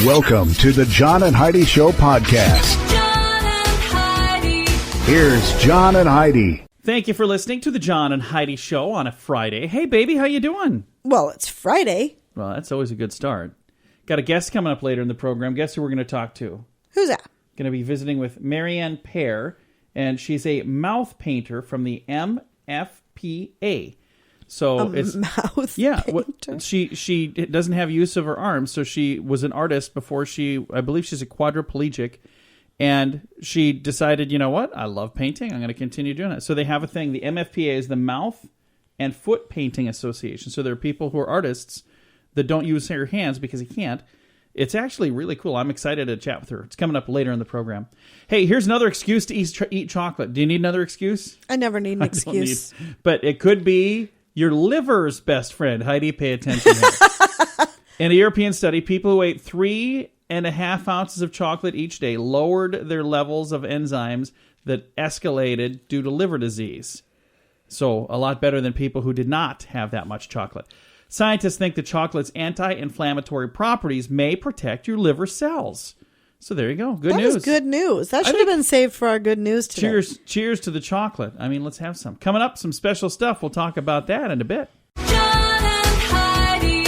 Welcome to the John and Heidi Show podcast. John and Heidi. Here's John and Heidi. Thank you for listening to the John and Heidi Show on a Friday. Hey, baby, how you doing? Well, it's Friday. Well, that's always a good start. Got a guest coming up later in the program. Guess who we're going to talk to? Who's that? Going to be visiting with Marianne Pear, and she's a mouth painter from the MFPA. So it's mouth painter? painter? She doesn't have use of her arms, so she was an artist before I believe she's a quadriplegic, and she decided, you know what, I love painting, I'm going to continue doing it. So they have a thing, the MFPA is the Mouth and Foot Painting Association. So there are people who are artists that don't use their hands because they can't. It's actually really cool. I'm excited to chat with her. It's coming up later in the program. Hey, here's another excuse to eat chocolate. Do you need another excuse? I never need an excuse. But it could be your liver's best friend. Heidi, pay attention here. In a European study, people who ate 3.5 ounces of chocolate each day lowered their levels of enzymes that escalated due to liver disease. So a lot better than people who did not have that much chocolate. Scientists think that chocolate's anti-inflammatory properties may protect your liver cells. So there you go. Good news. That is good news. That should have been saved for our good news today. Cheers to the chocolate. I mean, let's have some. Coming up, some special stuff. We'll talk about that in a bit. John and Heidi.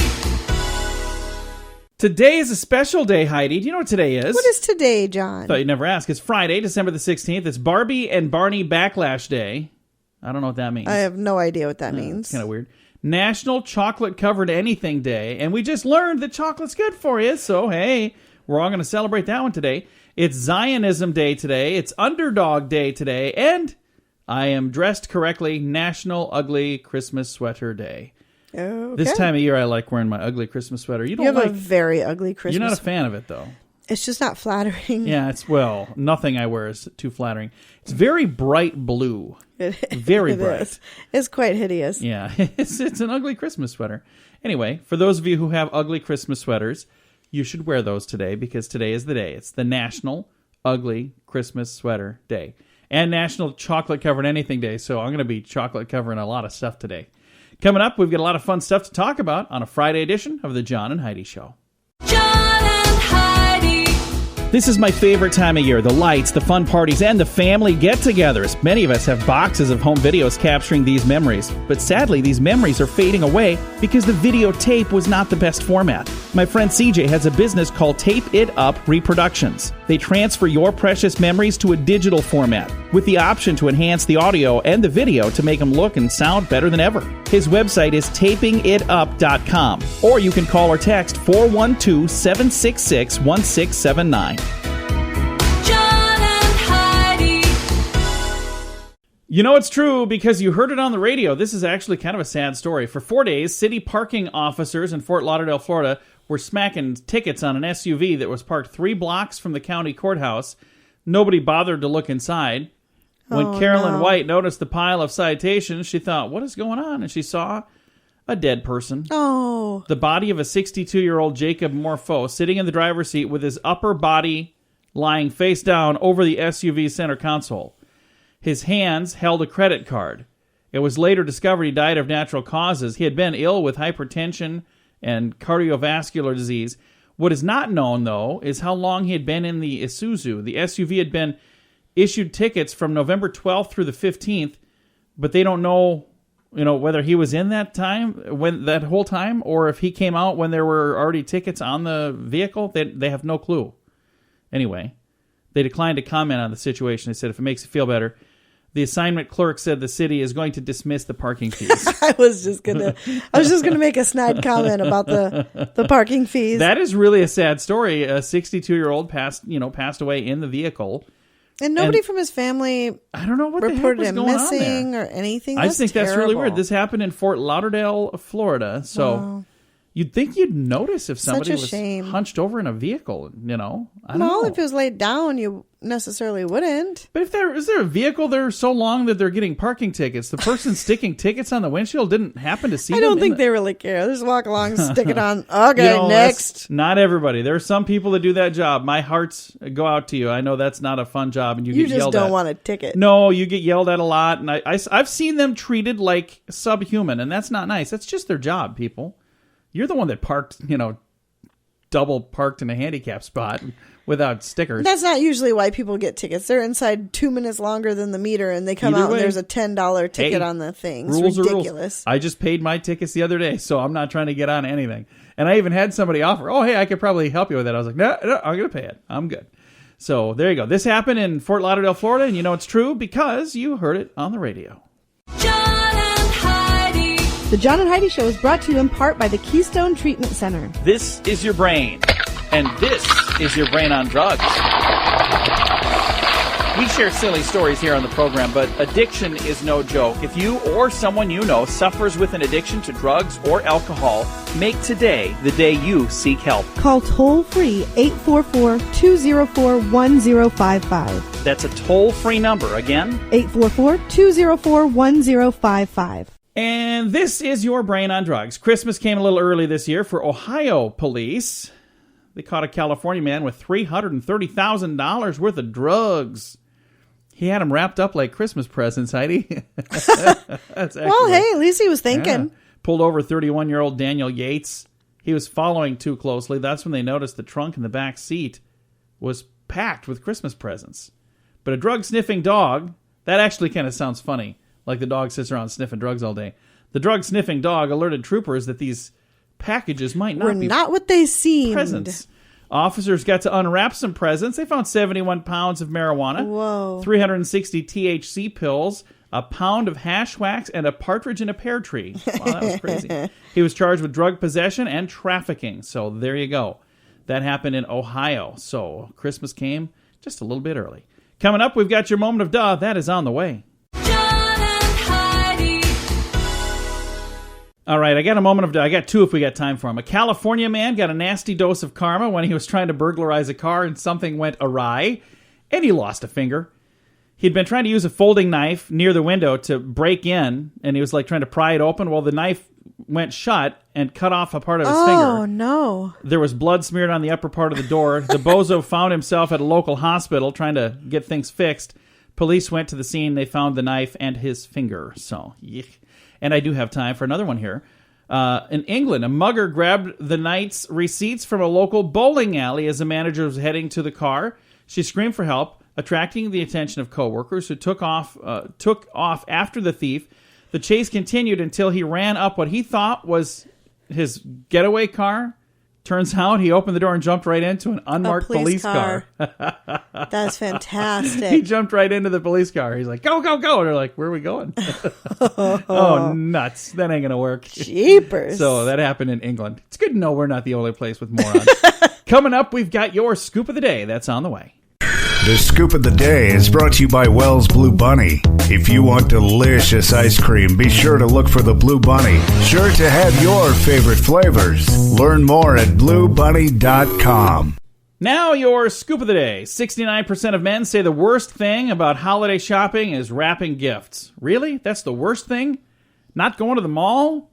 Today is a special day, Heidi. Do you know what today is? What is today, John? Thought you'd never ask. It's Friday, December the 16th. It's Barbie and Barney Backlash Day. I don't know what that means. I have no idea what that means. It's kind of weird. National Chocolate Covered Anything Day. And we just learned that chocolate's good for you. So, hey, we're all going to celebrate that one today. It's Zionism Day today. It's Underdog Day today. And I am dressed correctly, National Ugly Christmas Sweater Day. Okay. This time of year, I like wearing my ugly Christmas sweater. You have a very ugly Christmas You're not a fan of it, though. It's just not flattering. Yeah, nothing I wear is too flattering. It's very bright blue. Very bright. Is. It's quite hideous. Yeah, it's an ugly Christmas sweater. Anyway, for those of you who have ugly Christmas sweaters, you should wear those today because today is the day. It's the National Ugly Christmas Sweater Day and National Chocolate Covered Anything Day. So I'm going to be chocolate covering a lot of stuff today. Coming up, we've got a lot of fun stuff to talk about on a Friday edition of the John and Heidi Show. John and Heidi. This is my favorite time of year, the lights, the fun parties, and the family get-togethers. Many of us have boxes of home videos capturing these memories, but sadly, these memories are fading away because the videotape was not the best format. My friend CJ has a business called Tape It Up Reproductions. They transfer your precious memories to a digital format with the option to enhance the audio and the video to make them look and sound better than ever. His website is tapingitup.com, or you can call or text 412-766-1679. John and Heidi. You know it's true because you heard it on the radio. This is actually kind of a sad story. For 4 days, city parking officers in Fort Lauderdale, Florida, were smacking tickets on an SUV that was parked 3 blocks from the county courthouse. Nobody bothered to look inside. When Carolyn White noticed the pile of citations, she thought, what is going on? And she saw a dead person. Oh. The body of a 62-year-old Jacob Morpho sitting in the driver's seat with his upper body lying face down over the SUV's center console. His hands held a credit card. It was later discovered he died of natural causes. He had been ill with hypertension and cardiovascular disease. What is not known, though, is how long he had been in the Isuzu. The SUV had been issued tickets from November 12th through the 15th, but they don't know, whether he was in that whole time, or if he came out when there were already tickets on the vehicle. They have no clue. Anyway, they declined to comment on the situation. They said, if it makes you feel better. The assignment clerk said the city is going to dismiss the parking fees. I was just gonna make a snide comment about the parking fees. That is really a sad story. A 62-year-old passed away in the vehicle. And nobody from his family, I don't know what reported the heck was him going on missing there. or anything. I think that's really terrible. weird. This happened in Fort Lauderdale, Florida. So you'd think you'd notice if somebody was hunched over in a vehicle. I don't know. If it was laid down, you necessarily wouldn't. But is there a vehicle there so long that they're getting parking tickets? The person sticking tickets on the windshield didn't happen to see them. I don't think they really care. They just walk along, stick it on. Okay, next. Not everybody. There are some people that do that job. My hearts go out to you. I know that's not a fun job, and you get yelled at. You just don't want a ticket. No, you get yelled at a lot, and I've seen them treated like subhuman, and that's not nice. That's just their job, people. You're the one that parked, double parked in a handicap spot without stickers. That's not usually why people get tickets. They're inside 2 minutes longer than the meter, and they come Either out way. and there's a $10 ticket Hey, on the thing. It's rules are rules. ridiculous. I just paid my tickets the other day, so I'm not trying to get on anything. And I even had somebody offer, oh, hey, I could probably help you with that. I was like, no, I'm going to pay it. I'm good. So there you go. This happened in Fort Lauderdale, Florida, and you know it's true because you heard it on the radio. John and Heidi. The John and Heidi Show is brought to you in part by the Keystone Treatment Center. This is your brain, and this is your brain on drugs. We share silly stories here on the program, but addiction is no joke. If you or someone you know suffers with an addiction to drugs or alcohol, make today the day you seek help. Call toll-free 844-204-1055. That's a toll-free number. Again, 844-204-1055. and this is your brain on drugs. Christmas came a little early this year for Ohio police. They caught a California man with $330,000 worth of drugs. He had them wrapped up like Christmas presents, Heidi. That's Well, hey, at least he was thinking. Yeah. Pulled over 31-year-old Daniel Yates. He was following too closely. That's when they noticed the trunk in the back seat was packed with Christmas presents. But a drug-sniffing dog, that actually kind of sounds funny, like the dog sits around sniffing drugs all day. The drug-sniffing dog alerted troopers that these packages might not Were be not what they seemed. presents. Officers got to unwrap some presents. They found 71 pounds of marijuana, Whoa. 360 THC pills, a pound of hash wax, and a partridge in a pear tree. Wow, that was crazy. He was charged with drug possession and trafficking. So there you go. That happened in Ohio. So Christmas came just a little bit early. Coming up, we've got your moment of duh. That is on the way. John and Heidi. All right, I got a moment of duh. I got two if we got time for them. A California man got a nasty dose of karma when he was trying to burglarize a car and something went awry, and he lost a finger. He'd been trying to use a folding knife near the window to break in, and he was like trying to pry it open. Well, the knife went shut and cut off a part of his Oh, finger. no. There was blood smeared on the upper part of the door. The bozo found himself at a local hospital trying to get things fixed. Police went to the scene. They found the knife and his finger. So, yuck. And I do have time for another one here. In England, a mugger grabbed the night's receipts from a local bowling alley as the manager was heading to the car. She screamed for help, attracting the attention of coworkers who took off after the thief. The chase continued until he ran up what he thought was his getaway car. Turns out he opened the door and jumped right into an unmarked police car. That's fantastic. He jumped right into the police car. He's like, go, go, go. And they're like, where are we going? Oh, nuts. That ain't going to work. Jeepers. So that happened in England. It's good to know we're not the only place with morons. Coming up, we've got your scoop of the day. That's on the way. The Scoop of the Day is brought to you by Wells Blue Bunny. If you want delicious ice cream, be sure to look for the Blue Bunny. Sure to have your favorite flavors. Learn more at bluebunny.com. Now your scoop of the day. 69% of men say the worst thing about holiday shopping is wrapping gifts. Really? That's the worst thing? Not going to the mall?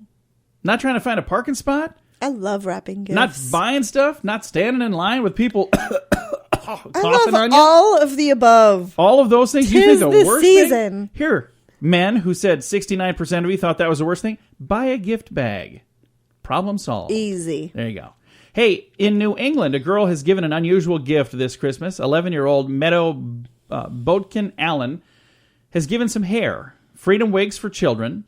Not trying to find a parking spot? I love wrapping gifts. Not buying stuff? Not standing in line with people I coughing love on you? all of the above. All of those things? You Tis think the the worst season. thing? Here, men who said 69% of you thought that was the worst thing, buy a gift bag. Problem solved. Easy. There you go. Hey, in New England, a girl has given an unusual gift this Christmas. 11-year-old Meadow Bodkin Allen has given some hair. Freedom wigs for children.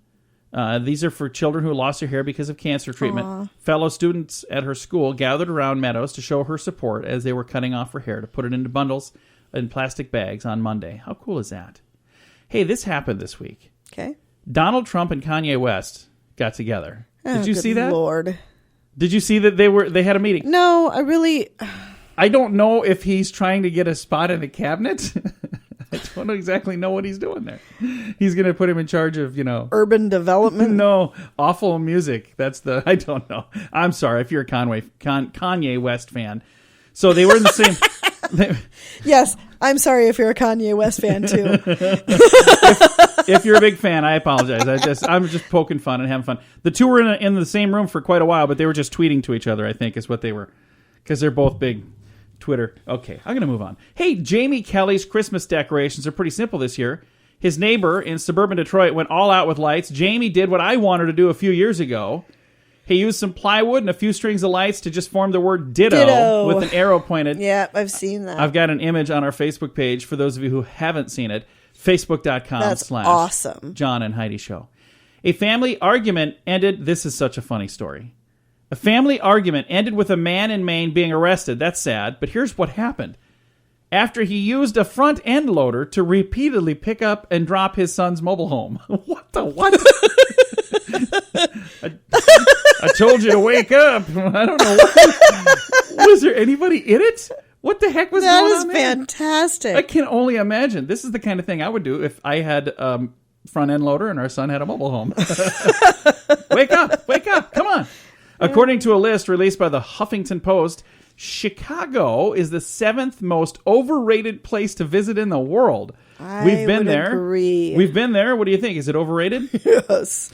These are for children who lost their hair because of cancer treatment. Aww. Fellow students at her school gathered around Meadows to show her support as they were cutting off her hair to put it into bundles in plastic bags on Monday. How cool is that? Hey, this happened this week. Okay. Donald Trump and Kanye West got together. Did you good see that? Lord. Did you see that they had a meeting? No, I don't know if he's trying to get a spot in the cabinet. I don't exactly know what he's doing there. He's going to put him in charge of, urban development. no, awful music. I don't know. I'm sorry if you're a Kanye West fan. So they were in the same. Yes, I'm sorry if you're a Kanye West fan too. If you're a big fan, I apologize. I'm just poking fun and having fun. The two were in the same room for quite a while, but they were just tweeting to each other, I think, is what they were. Because they're both big Twitter. Okay, I'm going to move on. Hey, Jamie Kelly's Christmas decorations are pretty simple this year. His neighbor in suburban Detroit went all out with lights. Jamie did what I wanted to do a few years ago. He used some plywood and a few strings of lights to just form the word ditto. Ditto. With an arrow pointed. Yeah, I've seen that. I've got an image on our Facebook page for those of you who haven't seen it. Facebook.com/ awesome. John and Heidi Show. A family argument ended. This is such a funny story. A family argument ended with a man in Maine being arrested. That's sad, but here's what happened. After he used a front end loader to repeatedly pick up and drop his son's mobile home. What the what? I told you to wake up. I don't know. Was there anybody in it? What the heck was going on there? That is fantastic. I can only imagine. This is the kind of thing I would do if I had front end loader and our son had a mobile home. Wake up, come on. According to a list released by the Huffington Post, Chicago is the 7th most overrated place to visit in the world. We've been there. Agree. We've been there. What do you think? Is it overrated? Yes.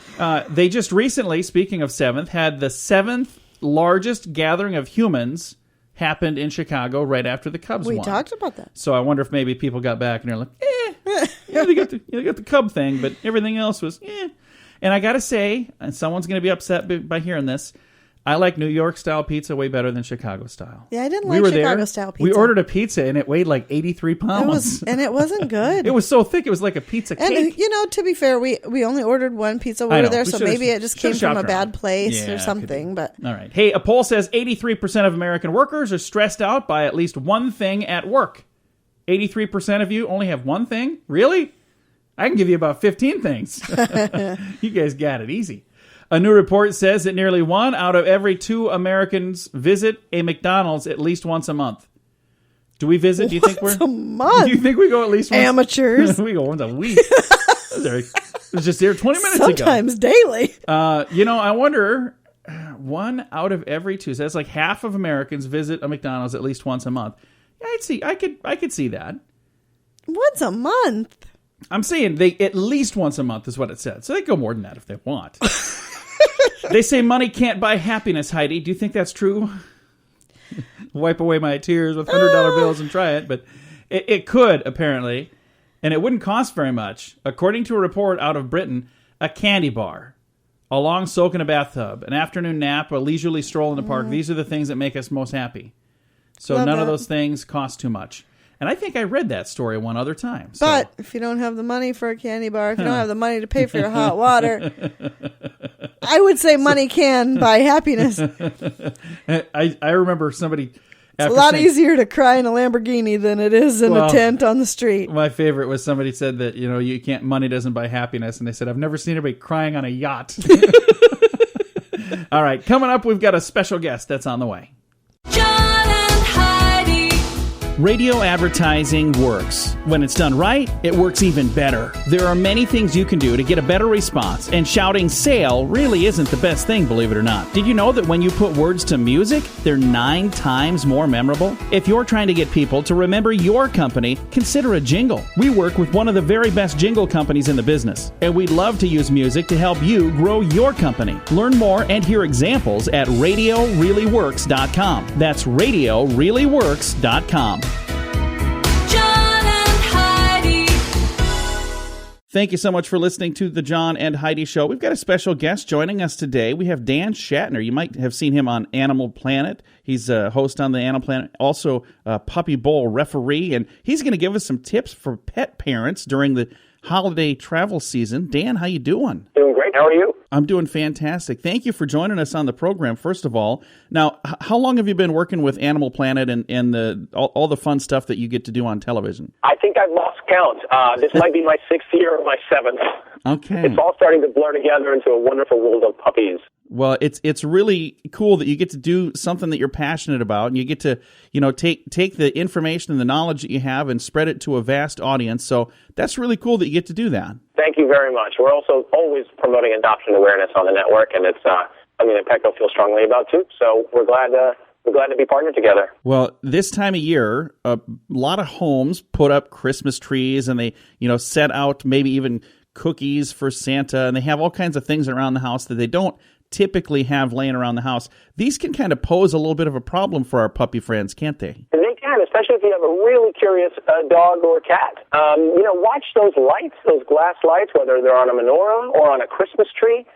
They just recently, speaking of 7th, had the 7th largest gathering of humans happened in Chicago right after the Cubs won. We talked about that. So I wonder if maybe people got back and they're like, they got the Cub thing, but everything else was, And I got to say, and someone's going to be upset by hearing this, I like New York-style pizza way better than Chicago-style. Yeah, I didn't like Chicago-style pizza. We ordered a pizza, and it weighed like 83 pounds. It wasn't good. It was so thick, it was like a pizza cake. And, to be fair, we only ordered one pizza when we were there, so maybe it just came from a bad place or something. But all right. Hey, a poll says 83% of American workers are stressed out by at least one thing at work. 83% of you only have one thing? Really? I can give you about 15 things. You guys got it easy. A new report says that nearly 1 out of every 2 Americans visit a McDonald's at least once a month. Do we visit? Do you think we're a month? Do you think we go at least once? Amateurs? We go once a week. It was just there 20 minutes ago. Sometimes daily. I wonder, 1 out of every 2. So that's like half of Americans visit a McDonald's at least once a month. Yeah, I could see that. Once a month. I'm saying they at least once a month is what it said. So they go more than that if they want. They say money can't buy happiness, Heidi. Do you think that's true? Wipe away my tears with $100 bills and try it. But it could, apparently. And it wouldn't cost very much. According to a report out of Britain, a candy bar, a long soak in a bathtub, an afternoon nap, a leisurely stroll in the park. These are the things that make us most happy. So none of those things cost too much. And I think I read that story one other time. So. But if you don't have the money for a candy bar, if you don't have the money to pay for your hot water, I would say money can buy happiness. I remember somebody... It's a lot easier to cry in a Lamborghini than it is in a tent on the street. My favorite was somebody said that, you can't, money doesn't buy happiness. And they said, I've never seen anybody crying on a yacht. All right, coming up, we've got a special guest that's on the way. John and Heidi. Radio advertising works. When it's done right, it works even better. There are many things you can do to get a better response, and shouting sale really isn't the best thing, believe it or not. Did you know that when you put words to music, they're 9 times more memorable? If you're trying to get people to remember your company, consider a jingle. We work with one of the very best jingle companies in the business, and we'd love to use music to help you grow your company. Learn more and hear examples at RadioReallyWorks.com. That's RadioReallyWorks.com. Thank you so much for listening to the John and Heidi Show. We've got a special guest joining us today. We have Dan Schachner. You might have seen him on Animal Planet. He's a host on the Animal Planet, also a Puppy Bowl referee, and he's going to give us some tips for pet parents during the holiday travel season. Dan, how you doing? Doing great. How are you? I'm doing fantastic. Thank you for joining us on the program, first of all. Now, how long have you been working with Animal Planet and all the fun stuff that you get to do on television? I think I've lost count. This might be my 6th year or my 7th. Okay. It's all starting to blur together into a wonderful world of puppies. Well, it's really cool that you get to do something that you're passionate about, and you get to, take the information and the knowledge that you have and spread it to a vast audience. So that's really cool that you get to do that. Thank you very much. We're also always promoting adoption awareness on the network, and it's something that Petco feels strongly about too. So we're glad to be partnered together. Well, this time of year, a lot of homes put up Christmas trees, and they, set out maybe even cookies for Santa, and they have all kinds of things around the house that they don't typically have laying around the house. These can kind of pose a little bit of a problem for our puppy friends, can't they? They can, especially if you have a really curious dog or cat. Watch those lights, those glass lights, whether they're on a menorah or on a Christmas tree.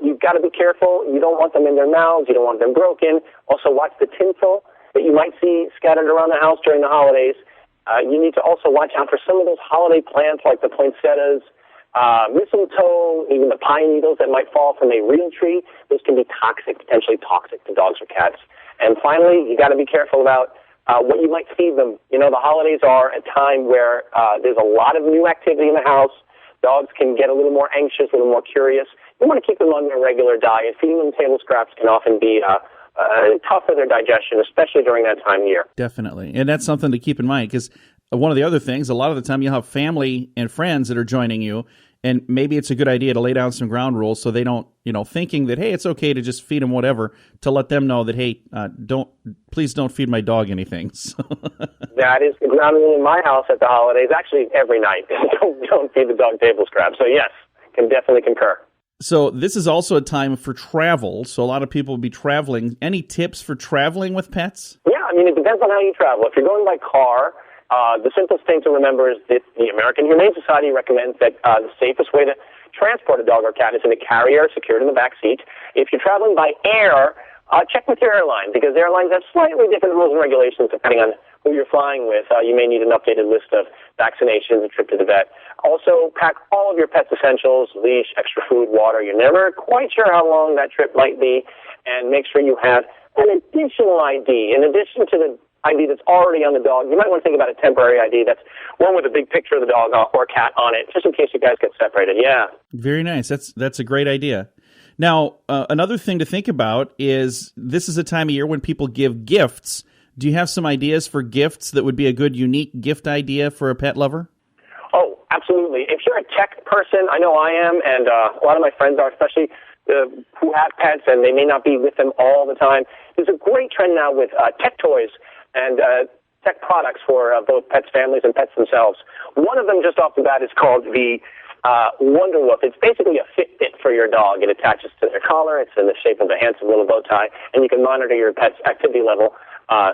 You've got to be careful. You don't want them in their mouths. You don't want them broken. Also, watch the tinsel that you might see scattered around the house during the holidays. You need to also watch out for some of those holiday plants like the poinsettias, mistletoe, even the pine needles that might fall from a real tree. Those can be toxic, potentially toxic to dogs or cats. And finally, you got to be careful about what you might feed them. You know, the holidays are a time where there's a lot of new activity in the house. Dogs can get a little more anxious, a little more curious. You want to keep them on their regular diet. Feeding them table scraps can often be tough for their digestion, especially during that time of year. Definitely. And that's something to keep in mind, because one of the other things, a lot of the time you'll have family and friends that are joining you, and maybe it's a good idea to lay down some ground rules so they don't, thinking that, hey, it's okay to just feed them whatever, to let them know that, hey, please don't feed my dog anything. So. That is the ground rule in my house at the holidays, actually every night. Don't feed the dog table scraps. So yes, can definitely concur. So this is also a time for travel. So a lot of people will be traveling. Any tips for traveling with pets? Yeah, I mean, it depends on how you travel. If you're going by car, the simplest thing to remember is that the American Humane Society recommends that the safest way to transport a dog or cat is in a carrier secured in the back seat. If you're traveling by air, check with your airline, because airlines have slightly different rules and regulations depending on who you're flying with. You may need an updated list of vaccinations, a trip to the vet. Also, pack all of your pet's essentials, leash, extra food, water. You're never quite sure how long that trip might be, and make sure you have an additional ID. In addition to the ID that's already on the dog, you might want to think about a temporary ID. That's one with a big picture of the dog or cat on it, just in case you guys get separated. Yeah. Very nice. That's a great idea. Now, another thing to think about is this is a time of year when people give gifts. Do you have some ideas for gifts that would be a good, unique gift idea for a pet lover? Oh, absolutely. If you're a tech person, I know I am, and a lot of my friends are, especially who have pets, and they may not be with them all the time. There's a great trend now with tech toys and tech products for both pets' families and pets themselves. One of them, just off the bat, is called the Wonder Woof. It's basically a Fitbit for your dog. It attaches to their collar. It's in the shape of a handsome little bow tie, and you can monitor your pet's activity level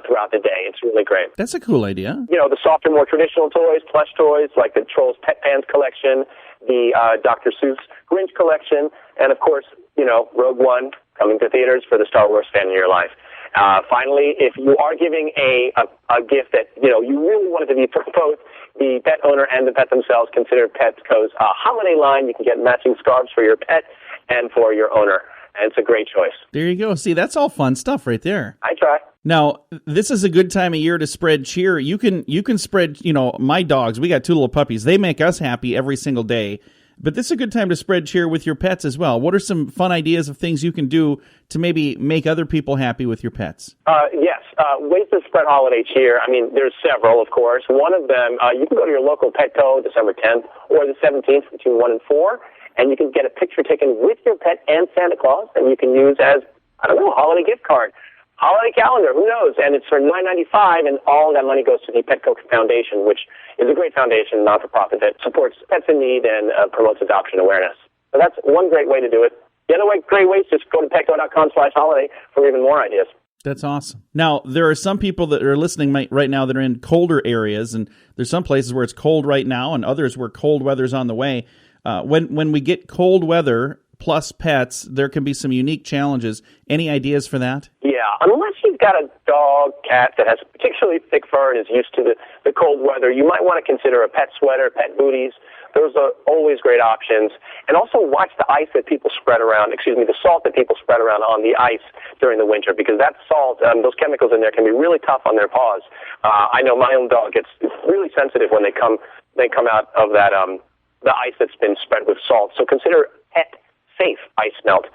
throughout the day. It's really great. That's a cool idea. The softer, more traditional toys, plush toys, like the Trolls Pet Pants collection, the Dr. Seuss Grinch collection, and of course, Rogue One coming to theaters for the Star Wars fan in your life. Finally, if you are giving a gift that, you really want it to be for both the pet owner and the pet themselves, consider Petco's holiday line. You can get matching scarves for your pet and for your owner. And it's a great choice. There you go. See, that's all fun stuff right there. I try. Now, this is a good time of year to spread cheer. You can spread, my dogs, we got 2 little puppies. They make us happy every single day. But this is a good time to spread cheer with your pets as well. What are some fun ideas of things you can do to maybe make other people happy with your pets? Yes. Ways to spread holiday cheer. I mean, there's several, of course. One of them, you can go to your local Petco December 10th or the 17th between 1 and 4. And you can get a picture taken with your pet and Santa Claus that you can use as, a holiday gift card, holiday calendar, who knows? And it's for $9.95, and all that money goes to the Petco Foundation, which is a great foundation, not-for-profit, that supports pets in need and promotes adoption awareness. So that's one great way to do it. The other great way is just go to petco.com/holiday for even more ideas. That's awesome. Now, there are some people that are listening right now that are in colder areas, and there's some places where it's cold right now and others where cold weather's on the way. When we get cold weather plus pets, there can be some unique challenges. Any ideas for that? Yeah, unless you've got a dog, cat that has particularly thick fur and is used to the cold weather, you might want to consider a pet sweater, pet booties. Those are always great options. And also watch the ice that people spread around, the salt that people spread around on the ice during the winter, because that salt, those chemicals in there can be really tough on their paws. I know my own dog gets really sensitive when they come out of that the ice that's been spread with salt. So consider pet-safe ice melt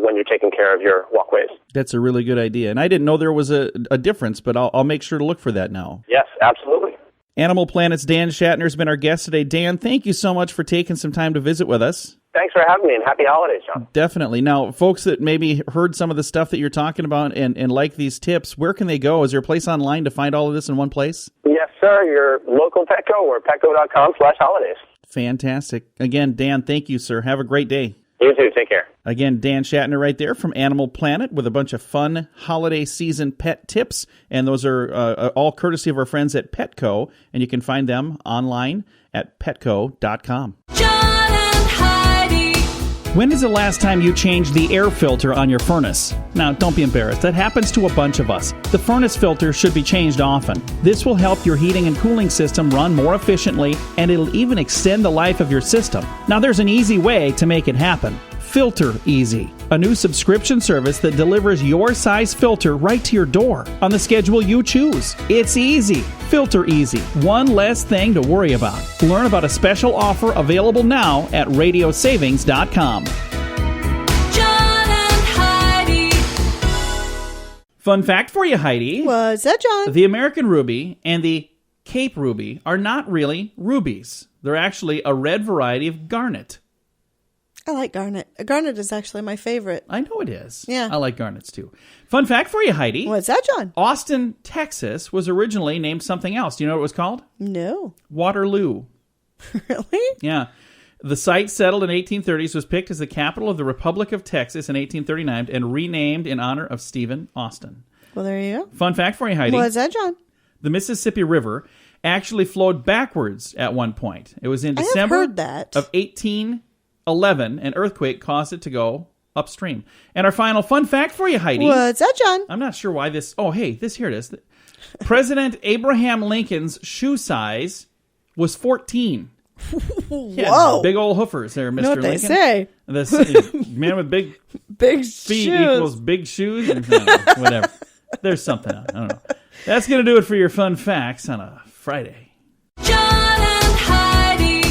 when you're taking care of your walkways. That's a really good idea. And I didn't know there was a difference, but I'll make sure to look for that now. Yes, absolutely. Animal Planet's Dan Schachner has been our guest today. Dan, thank you so much for taking some time to visit with us. Thanks for having me, and happy holidays, John. Definitely. Now, folks that maybe heard some of the stuff that you're talking about and like these tips, where can they go? Is there a place online to find all of this in one place? Yes, sir. Your local Petco or petco.com/holidays. Fantastic. Again, Dan, thank you, sir. Have a great day. You too. Take care. Again, Dan Schachner right there from Animal Planet with a bunch of fun holiday season pet tips. And those are all courtesy of our friends at Petco. And you can find them online at petco.com. John and Heidi. When is the last time you changed the air filter on your furnace? Now, don't be embarrassed. That happens to a bunch of us. The furnace filter should be changed often. This will help your heating and cooling system run more efficiently, and it'll even extend the life of your system. Now, there's an easy way to make it happen. Filter Easy, a new subscription service that delivers your size filter right to your door on the schedule you choose. It's easy. Filter Easy. One less thing to worry about. Learn about a special offer available now at radiosavings.com. John and Heidi. Fun fact for you, Heidi. What's that, John? The American ruby and the Cape ruby are not really rubies. They're actually a red variety of garnet. I like garnet. Garnet is actually my favorite. I know it is. Yeah. I like garnets too. Fun fact for you, Heidi. What's that, John? Austin, Texas was originally named something else. Do you know what it was called? No. Waterloo. Really? Yeah. The site, settled in 1830s, was picked as the capital of the Republic of Texas in 1839 and renamed in honor of Stephen Austin. Well, there you go. Fun fact for you, Heidi. What's that, John? The Mississippi River actually flowed backwards at one point. It was in December heard that. of 1811. An earthquake caused it to go upstream. And our final fun fact for you, Heidi. What's that, John? I'm not sure why this... Oh, hey, here it is. President Abraham Lincoln's shoe size was 14. Yeah, Whoa. big old hoofers there, Mr. You know what Lincoln. they say. This man with big Big feet shoes. equals big shoes. And, whatever. There's something. I don't know. That's going to do it for your fun facts on a Friday. John and Heidi.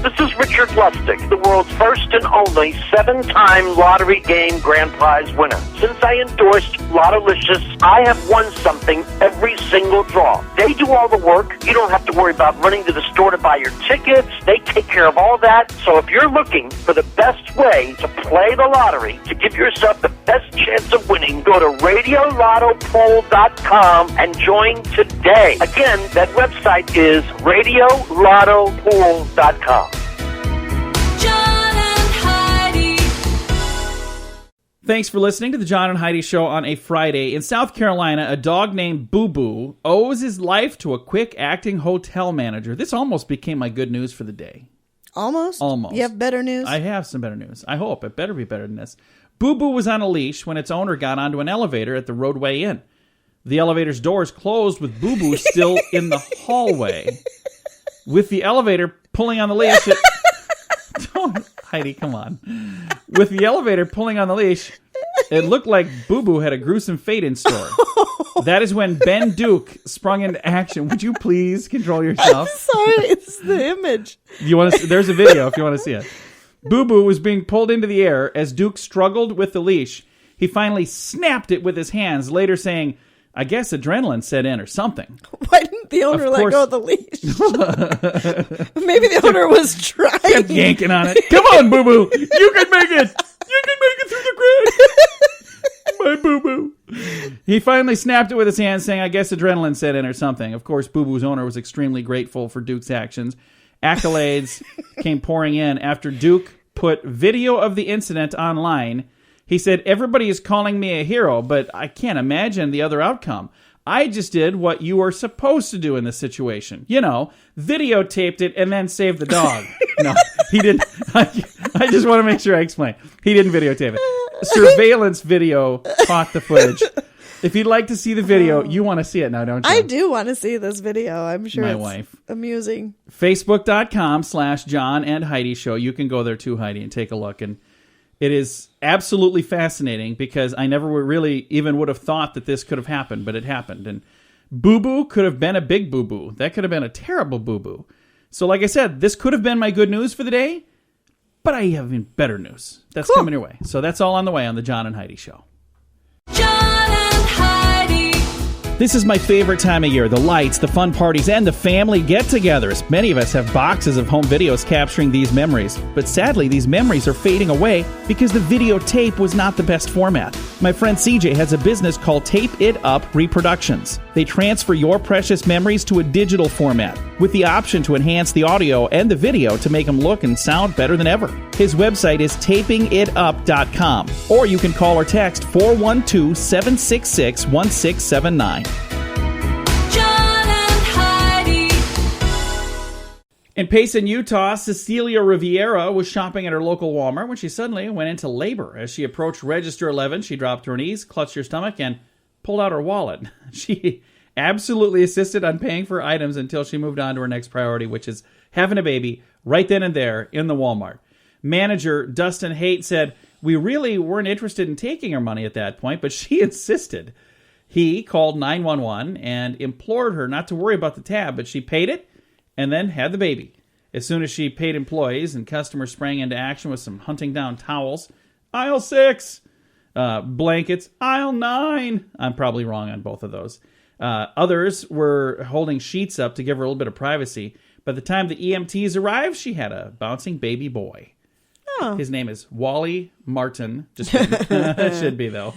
This is Richard Lustig, the world's first and only 7-time lottery game grand prize winner. Since I endorsed Lottolicious, I have won something every single draw. They do all the work. You don't have to worry about running to the store to buy your tickets. They take care of all that. So if you're looking for the best way to play the lottery, to give yourself the best chance of winning, go to RadioLottoPool.com and join today. Again, that website is RadioLottoPool.com. John and Heidi. Thanks for listening to the John and Heidi Show on a Friday. In South Carolina, a dog named Boo Boo owes his life to a quick-acting hotel manager. This almost became my good news for the day. Almost? Almost. You have better news? I have some better news. I hope. It better be better than this. Boo Boo was on a leash when its owner got onto an elevator at the Roadway Inn. The elevator's doors closed with Boo Boo still in the hallway. With the elevator pulling on the leash... Don't, Heidi, come on. With the elevator pulling on the leash, it looked like Boo Boo had a gruesome fate in store. That is when Ben Duke sprung into action. Would you please control yourself? Sorry, it's the image. You want to? There's a video if you want to see it. Boo Boo was being pulled into the air as Duke struggled with the leash. He finally snapped it with his hands, later saying, I guess adrenaline set in or something. Why didn't the owner let go of the leash? Maybe the owner was trying. Kept yanking on it. Come on, Boo Boo. You can make it. You can make it through the crowd. My Boo Boo. He finally snapped it with his hands, saying, I guess adrenaline set in or something. Of course, Boo Boo's owner was extremely grateful for Duke's actions. Accolades came pouring in after Duke put video of the incident online. He said, everybody is calling me a hero, but I can't imagine the other outcome. I just did what you were supposed to do in this situation. You know, videotaped it and then saved the dog. No, he didn't. I just want to make sure I explain. He didn't videotape it. Surveillance video caught the footage. If you'd like to see the video, you want to see it now, don't you? I do want to see this video. I'm sure My it's wife. amusing. Facebook.com/John and Heidi Show. You can go there too, Heidi, and take a look. And it is absolutely fascinating because I never really even would have thought that this could have happened, but it happened. And Boo Boo could have been a big Boo Boo. That could have been a terrible Boo Boo. So like I said, this could have been my good news for the day, but I have even better news. That's coming your way. So that's all on the way on the John and Heidi Show. John and Heidi. This is my favorite time of year. The lights, the fun parties, and the family get-togethers. Many of us have boxes of home videos capturing these memories. But sadly, these memories are fading away because the videotape was not the best format. My friend CJ has a business called Tape It Up Reproductions. They transfer your precious memories to a digital format with the option to enhance the audio and the video to make them look and sound better than ever. His website is tapingitup.com, or you can call or text 412-766-1679. John and Heidi. In Payson, Utah, Cecilia Riviera was shopping at her local Walmart when she suddenly went into labor. As she approached register 11, she dropped to her knees, clutched her stomach, and pulled out her wallet. She absolutely insisted on paying for items until she moved on to her next priority, which is having a baby right then and there in the Walmart. Manager Dustin Haight said, "We really weren't interested in taking her money at that point, but she insisted." He called 911 and implored her not to worry about the tab, but she paid it and then had the baby. As soon as she paid employees and customers sprang into action with some hunting down towels. Aisle 6. Blankets. Aisle 9. I'm probably wrong on both of those. Others were holding sheets up to give her a little bit of privacy. By the time the EMTs arrived, she had a bouncing baby boy. Oh. His name is Wally Martin. Just kidding. Should be, though.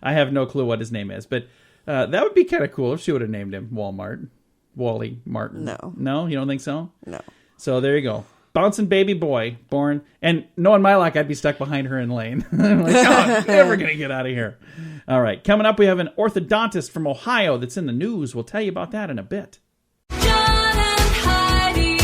I have no clue what his name is. But that would be kind of cool if she would have named him Wally Martin. No. No? You don't think so? No. So there you go. Bouncing baby boy born. And knowing my luck, I'd be stuck behind her in lane. I'm like, oh, I'm never going to get out of here. All right. Coming up, we have an orthodontist from Ohio that's in the news. We'll tell you about that in a bit. John and Heidi.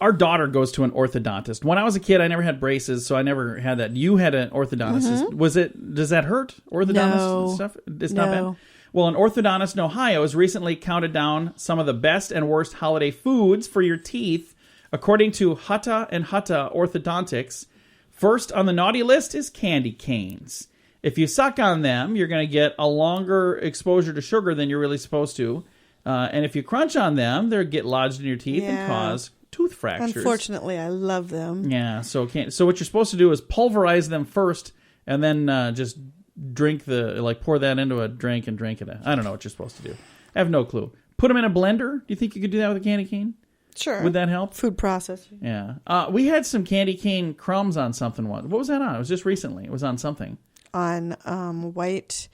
Our daughter goes to an orthodontist. When I was a kid, I never had braces, so I never had that. You had an orthodontist. Mm-hmm. Does that hurt? Orthodontist stuff? It's not bad. Well, an orthodontist in Ohio has recently counted down some of the best and worst holiday foods for your teeth. According to Hutta and Hutta Orthodontics, first on the naughty list is candy canes. If you suck on them, you're going to get a longer exposure to sugar than you're really supposed to. And if you crunch on them, they'll get lodged in your teeth and cause tooth fractures. Unfortunately, I love them. Yeah, so what you're supposed to do is pulverize them first and then just pour that into a drink and drink it. I don't know what you're supposed to do. I have no clue. Put them in a blender. Do you think you could do that with a candy cane? Sure. Would that help? Food processing. Yeah. We had some candy cane crumbs on something once. What was that on? It was just recently. It was on something. On white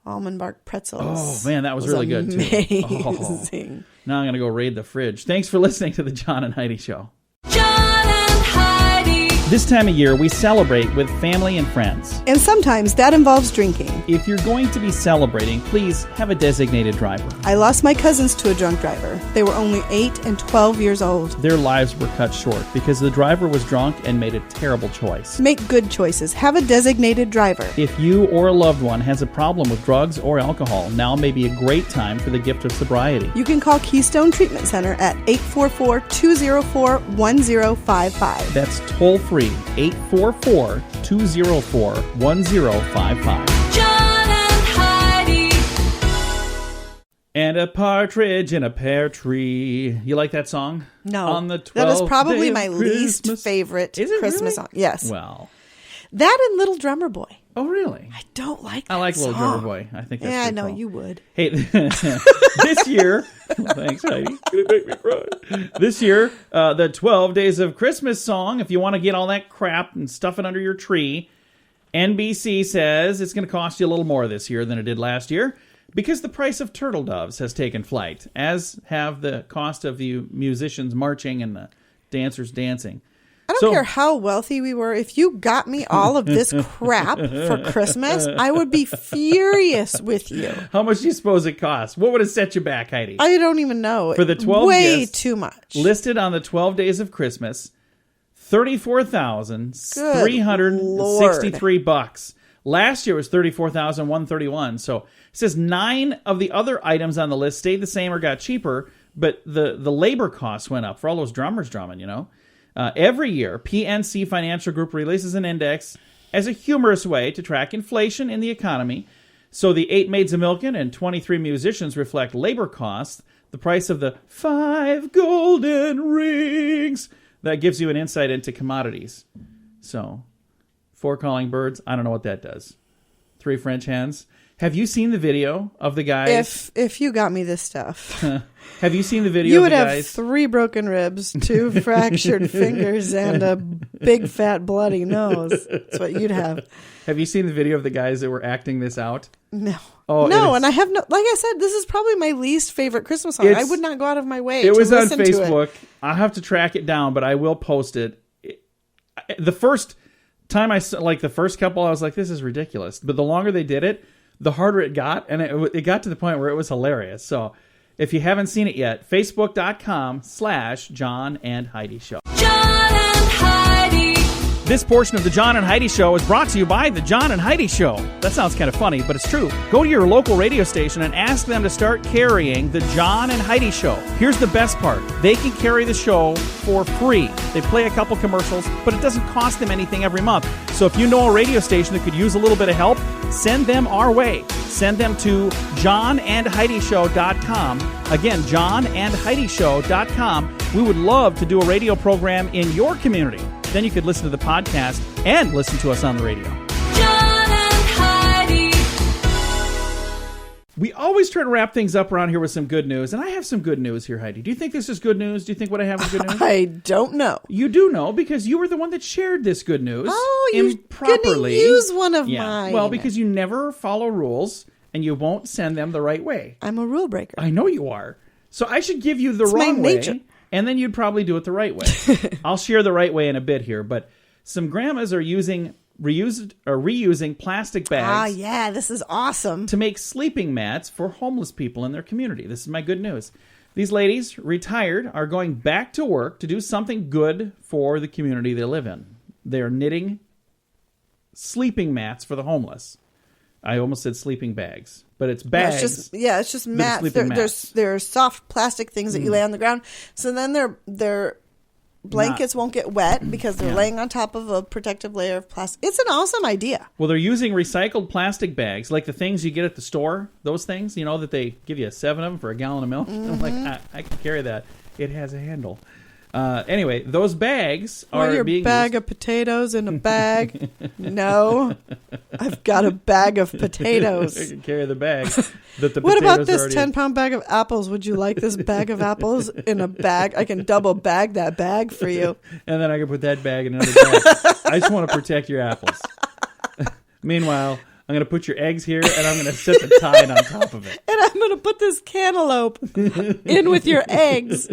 almond bark pretzels. Oh, man, that was really good, too. Amazing. Now I'm going to go raid the fridge. Thanks for listening to the John and Heidi Show. John and Heidi. This time of year, we celebrate with family and friends. And sometimes that involves drinking. If you're going to be celebrating, please have a designated driver. I lost my cousins to a drunk driver. They were only 8 and 12 years old. Their lives were cut short because the driver was drunk and made a terrible choice. Make good choices. Have a designated driver. If you or a loved one has a problem with drugs or alcohol, now may be a great time for the gift of sobriety. You can call Keystone Treatment Center at 844-204-1055. That's toll-free, 844-204-1055. John and Heidi. And a partridge in a pear tree. You like that song? No. On the 12th that is probably day of my Christmas. least favorite Is it Christmas really? song. Yes. Well. That and Little Drummer Boy. Oh, really? I don't like that I like Little Drummer song. Boy. I think that's Yeah, I pretty know cool. you would. Hey, this year, thanks, Heidi. Gonna make me cry. This year, the 12 Days of Christmas song, if you want to get all that crap and stuff it under your tree, NBC says it's going to cost you a little more this year than it did last year because the price of turtle doves has taken flight, as have the cost of the musicians marching and the dancers dancing. I don't care how wealthy we were. If you got me all of this crap for Christmas, I would be furious with you. How much do you suppose it costs? What would have set you back, Heidi? I don't even know. For the 12 Way gifts too much. listed on the 12 Days of Christmas, $34,363. Last year was $34,131. So it says 9 of the other items on the list stayed the same or got cheaper, but the labor costs went up for all those drummers drumming, you know. Every year, PNC Financial Group releases an index as a humorous way to track inflation in the economy. So the 8 maids of milking and 23 musicians reflect labor costs, the price of the 5 golden rings. That gives you an insight into commodities. So, 4 calling birds, I don't know what that does. 3 French hens. Have you seen the video of the guys? If you got me this stuff, have you seen the video you of would the have guys? 3 broken ribs, 2 fractured fingers, and a big fat bloody nose. That's what you'd have. Have you seen the video of the guys that were acting this out? No. Oh, no, and I have no. Like I said, this is probably my least favorite Christmas song. I would not go out of my way. It was to on listen to Facebook. it. I'll have to track it down, but I will post it. The first time I saw, like the first couple, I was like, "This is ridiculous." But the longer they did it, the harder it got, and it got to the point where it was hilarious. So If you haven't seen it yet, Facebook.com/John and Heidi Show. John and Heidi. This portion of the John and Heidi Show is brought to you by the John and Heidi Show. That sounds kind of funny, but it's true. Go to your local radio station and ask them to start carrying the John and Heidi Show. Here's the best part. They can carry the show for free. They play a couple commercials, but it doesn't cost them anything every month. So if you know a radio station that could use a little bit of help, send them our way. Send them to johnandheidishow.com. Again, johnandheidishow.com. We would love to do a radio program in your community. Then you could listen to the podcast and listen to us on the radio. John and Heidi. We always try to wrap things up around here with some good news, and I have some good news here, Heidi. Do you think this is good news? Do you think what I have is good news? I don't know. You do know, because you were the one that shared this good news. Oh, you're improperly. gonna use one of mine. Well, because you never follow rules, and you won't send them the right way. I'm a rule breaker. I know you are. So I should give you the It's my wrong way, nature. and then you'd probably do it the right way. I'll share the right way in a bit here, but some grandmas are reusing plastic bags Ah, yeah, this is awesome. to make sleeping mats for homeless people in their community. This is my good news. These ladies, retired, are going back to work to do something good for the community they live in. They are knitting sleeping mats for the homeless. I almost said sleeping bags, but it's bags. It's just mats. sleeping mats. They're soft plastic things that you lay on the ground. So then their blankets won't get wet because they're laying on top of a protective layer of plastic. It's an awesome idea. Well, they're using recycled plastic bags, like the things you get at the store. Those things, that they give you 7 of them for a gallon of milk. I'm like, I can carry that. It has a handle. Anyway, those bags are your being bag used. of potatoes in a bag? No, I've got a bag of I potatoes. can carry the bag. That the What about potatoes this already- 10-pound bag of apples? Would you like this bag of apples in a bag? I can double bag that bag for you. And then I can put that bag in another bag. I just want to protect your apples. Meanwhile, I'm going to put your eggs here, and I'm going to set the tide on top of it. And I'm going to put this cantaloupe in with your eggs.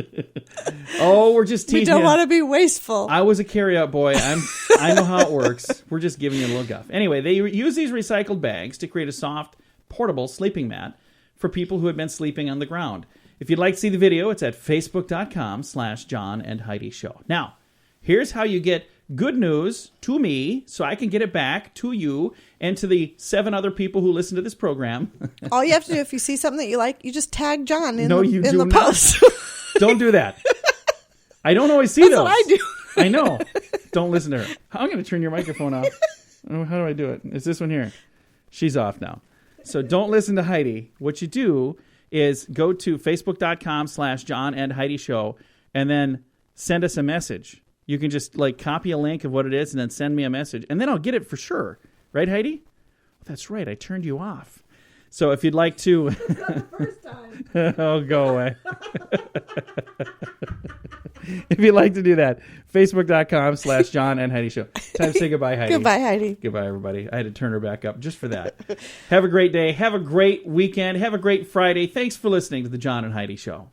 Oh, we're just teasing We don't you. want to be wasteful. I was a carryout boy. I know how it works. We're just giving you a little guff. Anyway, they use these recycled bags to create a soft, portable sleeping mat for people who have been sleeping on the ground. If you'd like to see the video, it's at facebook.com/John and Heidi Show. Now, here's how you get good news to me so I can get it back to you and to the 7 other people who listen to this program. All you have to do, if you see something that you like, you just tag John in No, the, you in do the not. post. Don't do that. I don't always see That's those. what I do. I know. Don't listen to her. I'm going to turn your microphone off. How do I do it? It's this one here. She's off now. So don't listen to Heidi. What you do is go to facebook.com/John and Heidi Show and then send us a message. You can just copy a link of what it is and then send me a message. And then I'll get it for sure. Right, Heidi? That's right. I turned you off. So if you'd like to... First time. Oh, go away. If you'd like to do that, facebook.com/John and Heidi Show. Time to say goodbye, Heidi. Goodbye, Heidi. Goodbye, everybody. I had to turn her back up just for that. Have a great day. Have a great weekend. Have a great Friday. Thanks for listening to the John and Heidi Show.